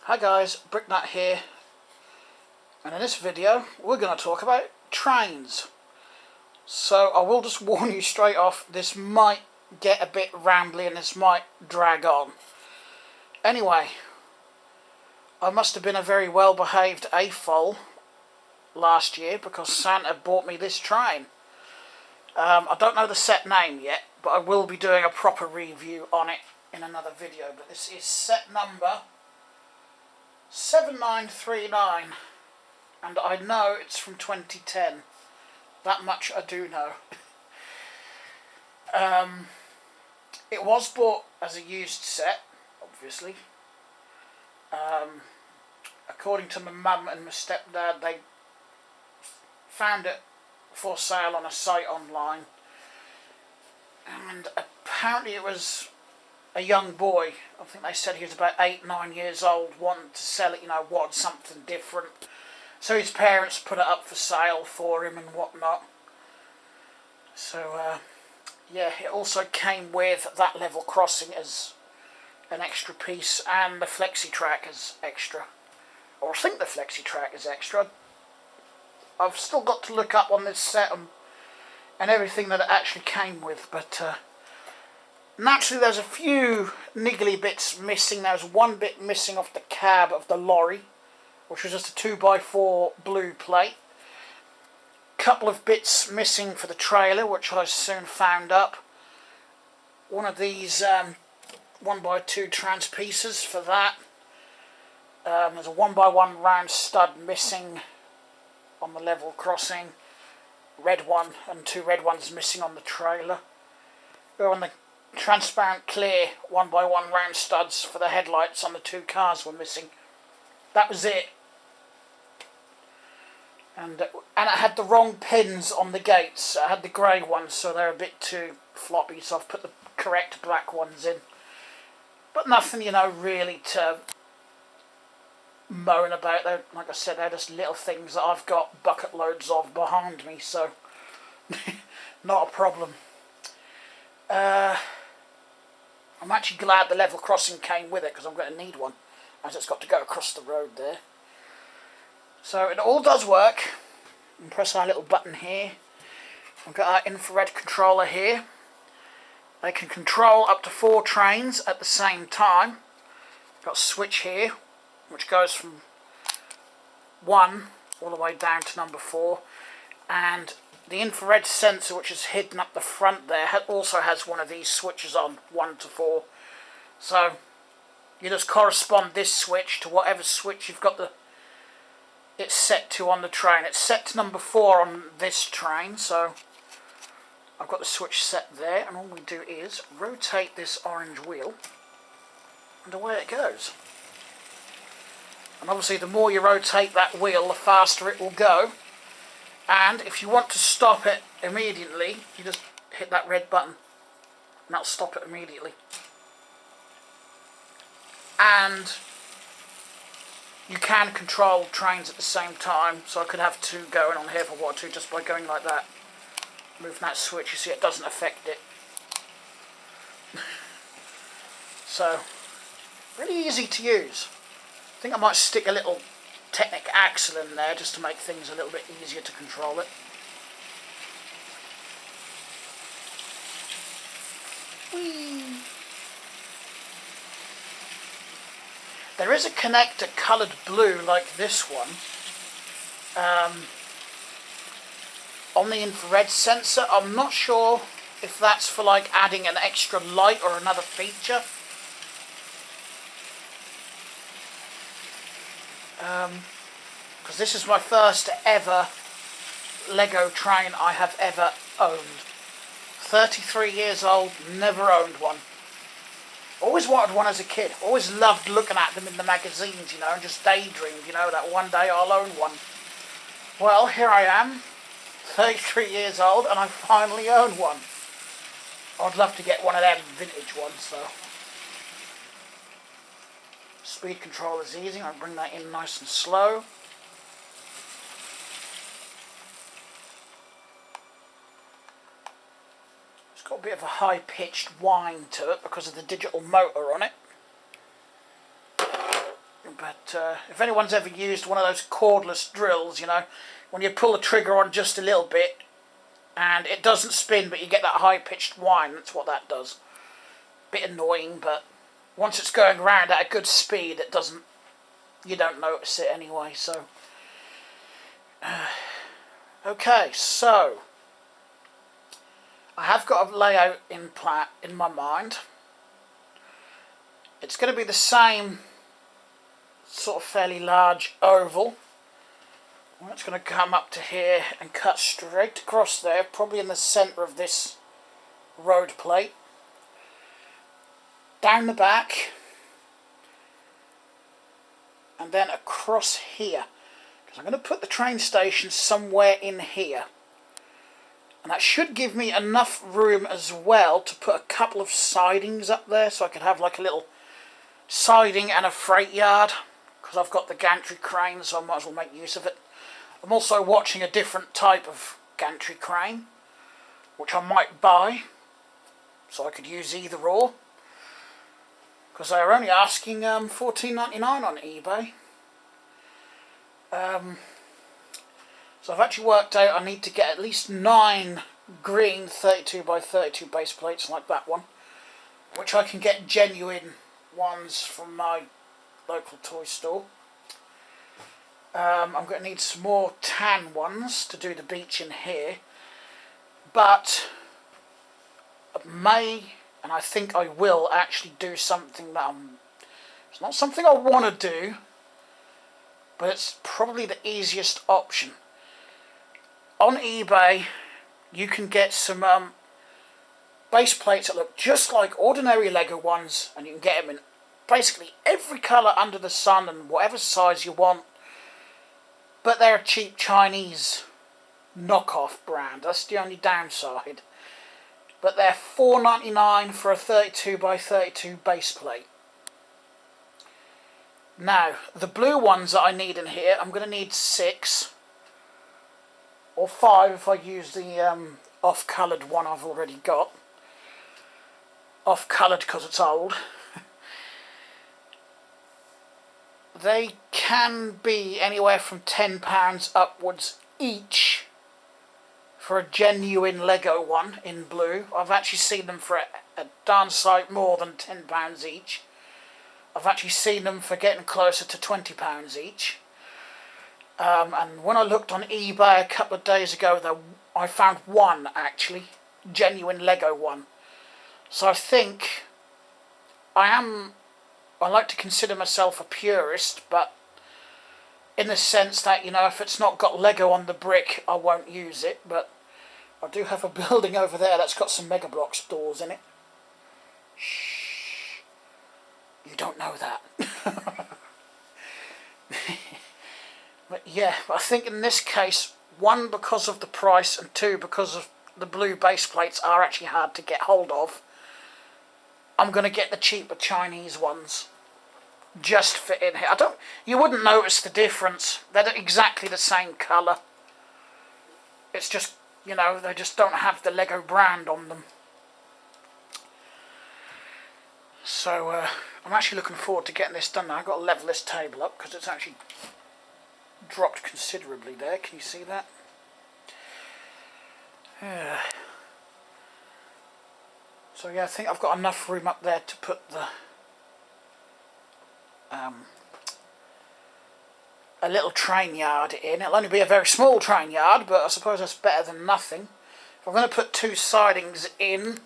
Hi guys, Bricknut here, and in this video we're going to talk about trains. So I will just warn you straight off, this might get a bit rambly and this might drag on. Anyway, I must have been a very well behaved AFOL last year because Santa bought me this train. I don't know the set name yet, but I will be doing a proper review on it in another video. But this is set number 7939, and I know it's from 2010. That much I do know. It was bought as a used set, obviously. According to my mum and my stepdad, they found it for sale on a site online, and apparently it was a young boy. I think they said he was about 8-9 years old, wanted to sell it, wanted something different. So his parents put it up for sale for him and whatnot. So, yeah, it also came with that level crossing as an extra piece and the flexi track as extra. Or I think the flexi track is extra. I've still got to look up on this set and everything that it actually came with, but naturally there's a few niggly bits missing. There's one bit missing off the cab of the lorry, which was just a 2x4 blue plate. Couple of bits missing for the trailer, which I soon found up. One of these 1x2 trans pieces for that. There's a 1x1 round stud missing on the level crossing. Red one and 2 red ones missing on the trailer. On the transparent clear 1x1 round studs for the headlights on the 2 cars were missing. That was it. And it had the wrong pins on the gates. I had the grey ones, so they're a bit too floppy, so I've put the correct black ones in. But nothing, really to moan about. They're, like I said, they're just little things that I've got bucket loads of behind me, so not a problem. I'm actually glad the level crossing came with it, because I'm going to need one, as it's got to go across the road there. So it all does work. You can press our little button here. We've got our infrared controller here. They can control up to 4 trains at the same time. Got a switch here, which goes from 1 all the way down to number 4. And the infrared sensor, which is hidden up the front there, also has one of these switches on, 1 to 4. So you just correspond this switch to whatever switch you've got it's set to on the train. It's set to number 4 on this train, so I've got the switch set there, and all we do is rotate this orange wheel, and away it goes. And obviously the more you rotate that wheel, the faster it will go. And if you want to stop it immediately, you just hit that red button, and that'll stop it immediately. And you can control trains at the same time, so I could have 2 going on here if I wanted to, just by going like that. Moving that switch, you see it doesn't affect it. So, really easy to use. I think I might stick a little Technic axle in there just to make things a little bit easier to control it. Whee! There is a connector coloured blue like this one on the infrared sensor. I'm not sure if that's for like adding an extra light or another feature. Because this is my first ever Lego train I have ever owned. 33 years old, never owned one. Always wanted one as a kid. Always loved looking at them in the magazines, and just daydreamed, that one day I'll own one. Well, here I am, 33 years old, and I finally own one. I'd love to get one of them vintage ones, though. Speed control is easy. I'll bring that in nice and slow. It's got a bit of a high-pitched whine to it because of the digital motor on it. but if anyone's ever used one of those cordless drills, you know, when you pull the trigger on just a little bit and it doesn't spin but you get that high-pitched whine, that's what that does. Bit annoying, but once it's going around at a good speed, it doesn't, you don't notice it anyway, so. Okay, so I have got a layout in my mind. It's going to be the same sort of fairly large oval. It's going to come up to here and cut straight across there, probably in the centre of this road plate. Down the back. And then across here. Because I'm going to put the train station somewhere in here. And that should give me enough room as well to put a couple of sidings up there, so I could have like a little siding and a freight yard, because I've got the gantry crane, so I might as well make use of it. I'm also watching a different type of gantry crane, which I might buy, so I could use either or, because they were only asking $14.99 on eBay. So I've actually worked out I need to get at least 9 green 32 by 32 base plates like that one, which I can get genuine ones from my local toy store. I'm going to need some more tan ones to do the beach in here, but I may, and I think I will actually do something that it's not something I want to do, but it's probably the easiest option. On eBay, you can get some base plates that look just like ordinary Lego ones, and you can get them in basically every colour under the sun and whatever size you want. But they're a cheap Chinese knockoff brand. That's the only downside. But they're $4.99 for a 32 by 32 base plate. Now, the blue ones that I need in here, I'm going to need 6. Or 5 if I use the off-coloured one I've already got. Off-coloured because it's old. They can be anywhere from £10 upwards each for a genuine Lego one in blue. I've actually seen them for a darn sight more than £10 each. I've actually seen them for getting closer to £20 each. And when I looked on eBay a couple of days ago, I found one actually, genuine Lego one. So I think I like to consider myself a purist, but in the sense that, you know, if it's not got Lego on the brick, I won't use it. But I do have a building over there that's got some Mega Bloks doors in it. Shh. You don't know that. But yeah, I think in this case, 1, because of the price, and 2, because of the blue base plates are actually hard to get hold of, I'm going to get the cheaper Chinese ones. Just fit in here. You wouldn't notice the difference. They're exactly the same colour. It's just, you know, they just don't have the Lego brand on them. So, I'm actually looking forward to getting this done now. I've got to level this table up because it's actually dropped considerably there. Can you see that? Yeah. So yeah, I think I've got enough room up there to put the a little train yard in. It'll only be a very small train yard, but I suppose that's better than nothing. If I'm going to put 2 sidings in,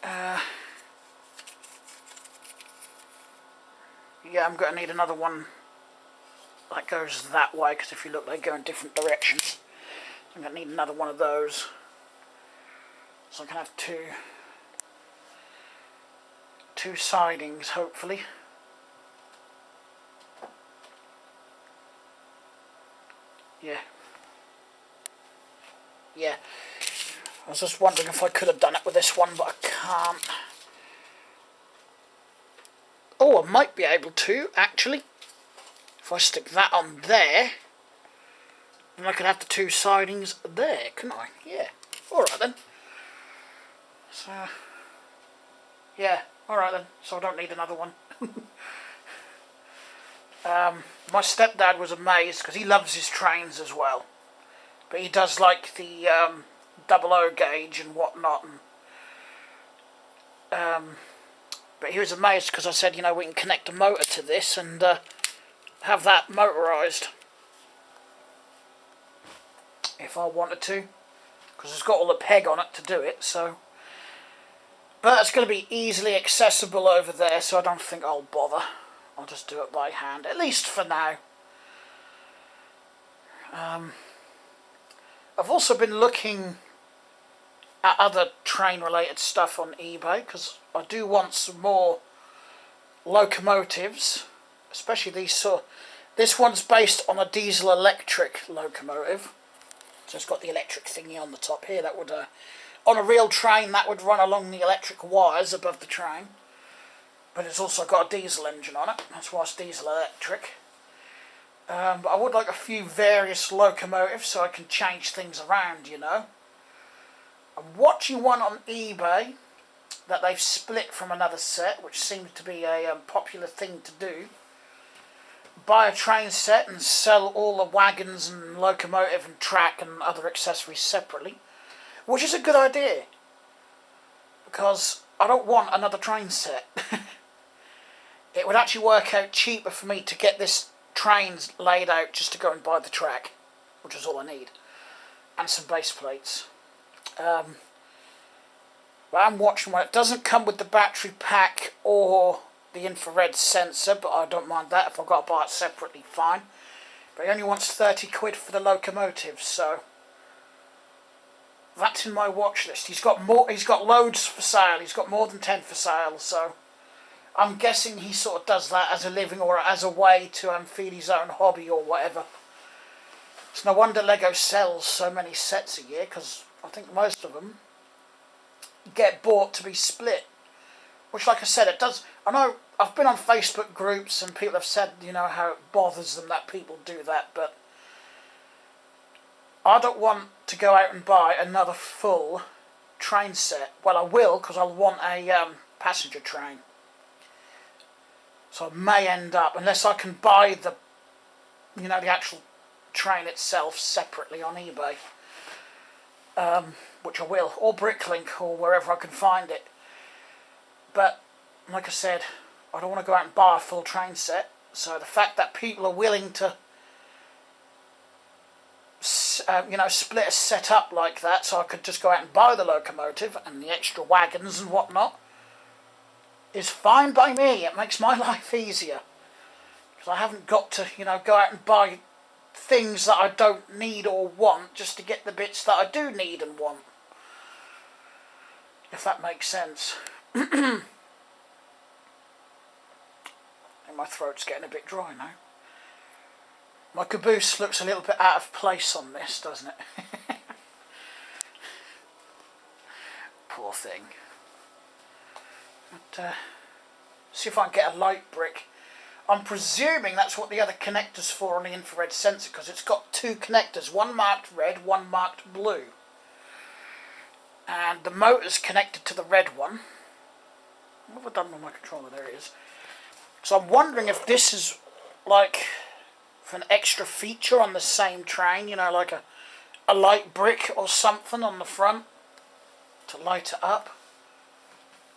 yeah, I'm going to need another one that goes that way, because if you look, they go in different directions. I'm going to need another one of those. So I can have two sidings, hopefully. Yeah. I was just wondering if I could have done it with this one, but I can't. Oh, I might be able to, actually. If I stick that on there, then I could have the 2 sidings there, couldn't I? Yeah. Alright then. So, yeah. Alright then. So I don't need another one. My stepdad was amazed because he loves his trains as well. But he does like the 00 gauge and whatnot. But he was amazed because I said, you know, we can connect a motor to this and have that motorised if I wanted to, because it's got all the peg on it to do it. So, but it's going to be easily accessible over there, so I don't think I'll bother. I'll just do it by hand, at least for now. I've also been looking at other train related stuff on eBay because I do want some more locomotives, especially these this one's based on a diesel electric locomotive, so it's got the electric thingy on the top here that would on a real train that would run along the electric wires above the train, but it's also got a diesel engine on it, that's why it's diesel electric. But I would like a few various locomotives so I can change things around, you know. I'm watching one on eBay that they've split from another set, which seems to be a popular thing to do. Buy a train set and sell all the wagons and locomotive and track and other accessories separately, which is a good idea, because I don't want another train set. It would actually work out cheaper for me to get this trains laid out just to go and buy the track, which is all I need, and some base plates. But I'm watching one. It doesn't come with the battery pack or the infrared sensor, but I don't mind that. If I've got to buy it separately, fine. But he only wants 30 quid for the locomotive, so that's in my watch list. He's got more. He's got loads for sale. He's got more than 10 for sale, so I'm guessing he sort of does that as a living or as a way to feed his own hobby or whatever. It's no wonder Lego sells so many sets a year, because I think most of them get bought to be split. Which, like I said, it does. I know I've been on Facebook groups and people have said, you know, how it bothers them that people do that, but I don't want to go out and buy another full train set. Well, I will, because I'll want a passenger train. So I may end up, unless I can buy the, you know, the actual train itself separately on eBay, which I will, or Bricklink, or wherever I can find it. But like I said, I don't want to go out and buy a full train set. So the fact that people are willing to, you know, split a set up like that, so I could just go out and buy the locomotive and the extra wagons and whatnot, is fine by me. It makes my life easier, because I haven't got to, you know, go out and buy things that I don't need or want just to get the bits that I do need and want, if that makes sense. And my throat's getting a bit dry now. My caboose looks a little bit out of place on this, doesn't it? Poor thing. But, see if I can get a light brick. I'm presuming that's what the other connector's for on the infrared sensor, because it's got two connectors, one marked red, one marked blue. And the motor's connected to the red one. What have I done with my controller? There it is. So I'm wondering if this is like for an extra feature on the same train, you know, like a light brick or something on the front to light it up,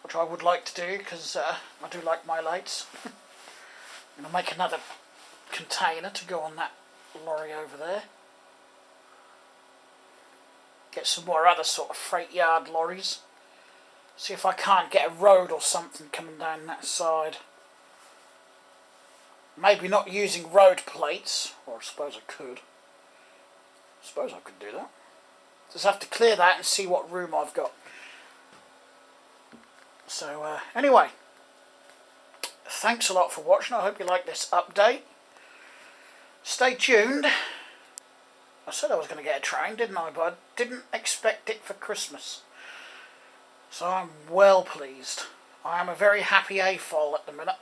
which I would like to do, because I do like my lights. I'm going to make another container to go on that lorry over there. Get some more other sort of freight yard lorries. See if I can't get a road or something coming down that side. Maybe not using road plates, or I suppose I could. I suppose I could do that. Just have to clear that and see what room I've got. So anyway, thanks a lot for watching. I hope you like this update. Stay tuned. I said I was going to get a train, didn't I? But I didn't expect it for Christmas. So I'm well pleased. I am a very happy AFOL at the minute.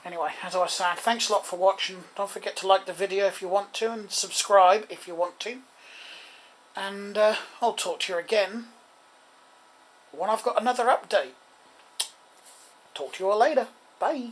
Anyway, as I was saying, thanks a lot for watching. Don't forget to like the video if you want to, and subscribe if you want to. And I'll talk to you again when I've got another update. Talk to you all later. Bye. Bye.